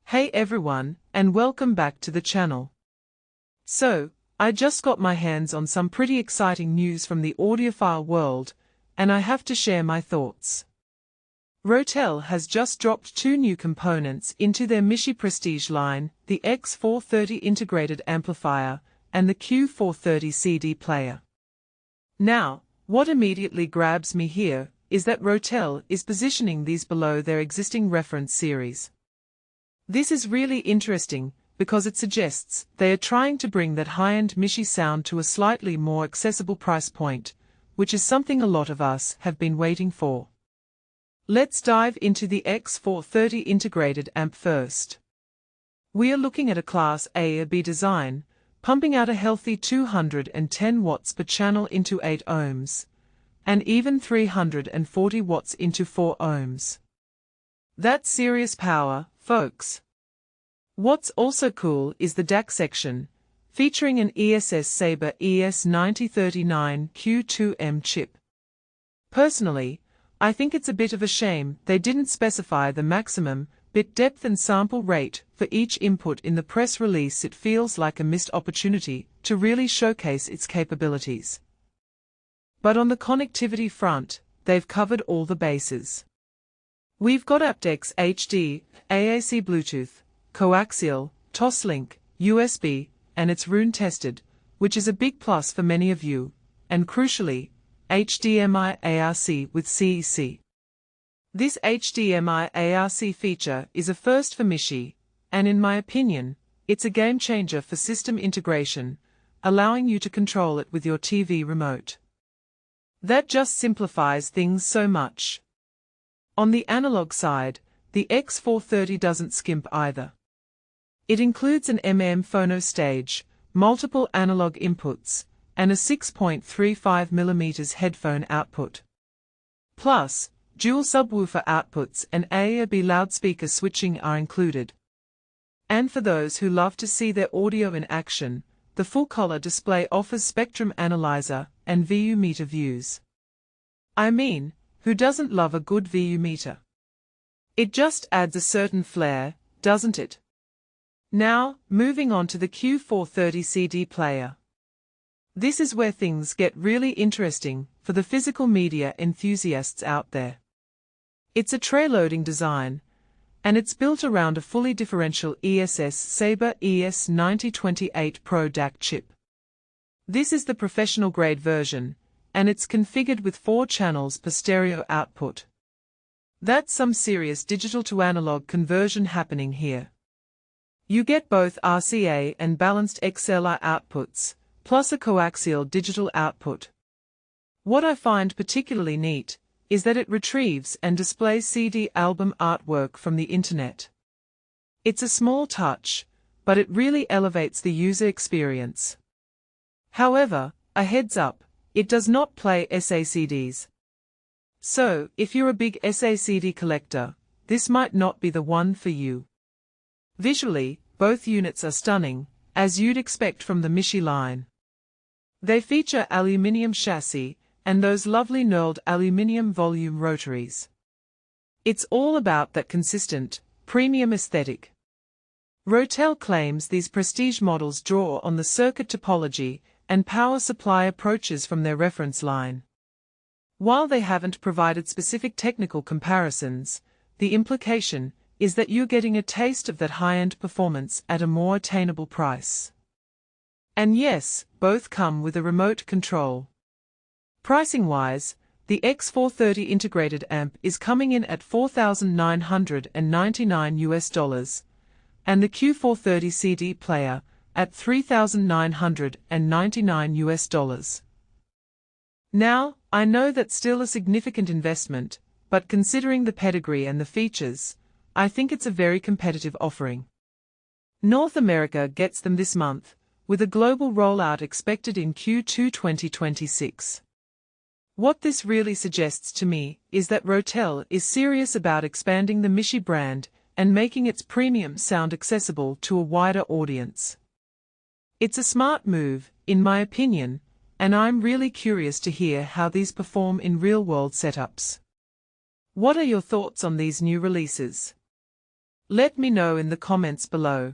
Hey everyone, and welcome back to the channel. So, I just got my hands on some pretty exciting news from the audiophile world, and I have to share my thoughts. Rotel has just dropped two new components into their Michi Prestige line, the X430 integrated amplifier, and the Q430 CD player. Now, what immediately grabs me here is that Rotel is positioning these below their existing reference series. This is really interesting, because it suggests they are trying to bring that high-end Michi sound to a slightly more accessible price point, which is something a lot of us have been waiting for. Let's dive into the X430 integrated amp first. We are looking at a Class A or B design, pumping out a healthy 210 watts per channel into 8 ohms, and even 340 watts into 4 ohms. That's serious power, folks. What's also cool is the DAC section, featuring an ESS Sabre ES9039 Q2M chip. Personally, I think it's a bit of a shame they didn't specify the maximum bit depth and sample rate for each input in the press release. It feels like a missed opportunity to really showcase its capabilities. But on the connectivity front, they've covered all the bases. We've got aptX HD, AAC Bluetooth, coaxial, Toslink, USB, and it's rune-tested, which is a big plus for many of you, and crucially, HDMI ARC with CEC. This HDMI ARC feature is a first for Michi, and in my opinion, it's a game changer for system integration, allowing you to control it with your TV remote. That just simplifies things so much. On the analog side, the X430 doesn't skimp either. It includes an phono stage, multiple analog inputs, and a 6.35mm headphone output. Plus, dual subwoofer outputs and A or B loudspeaker switching are included. And for those who love to see their audio in action, the full-color display offers spectrum analyzer and VU meter views. I mean, who doesn't love a good VU meter? It just adds a certain flair, doesn't it? Now, moving on to the Q430 CD player. This is where things get really interesting for the physical media enthusiasts out there. It's a tray-loading design, and it's built around a fully differential ESS Sabre ES9028 Pro DAC chip. This is the professional-grade version, and it's configured with 4 channels per stereo output. That's some serious digital-to-analog conversion happening here. You get both RCA and balanced XLR outputs, plus a coaxial digital output. What I find particularly neat is that it retrieves and displays CD album artwork from the internet. It's a small touch, but it really elevates the user experience. However, a heads up, it does not play SACDs. So, if you're a big SACD collector, this might not be the one for you. Visually, both units are stunning, as you'd expect from the Michi line. They feature aluminium chassis, and those lovely knurled aluminium volume rotaries. It's all about that consistent, premium aesthetic. Rotel claims these prestige models draw on the circuit topology and power supply approaches from their reference line. While they haven't provided specific technical comparisons, the implication is that you're getting a taste of that high-end performance at a more attainable price. And yes, both come with a remote control. Pricing-wise, the X430 integrated amp is coming in at $4,999, and the Q430 CD player at $3,999. Now, I know that's still a significant investment, but considering the pedigree and the features, I think it's a very competitive offering. North America gets them this month, with a global rollout expected in Q2 2026. What this really suggests to me is that Rotel is serious about expanding the Michi brand and making its premium sound accessible to a wider audience. It's a smart move, in my opinion, and I'm really curious to hear how these perform in real-world setups. What are your thoughts on these new releases? Let me know in the comments below.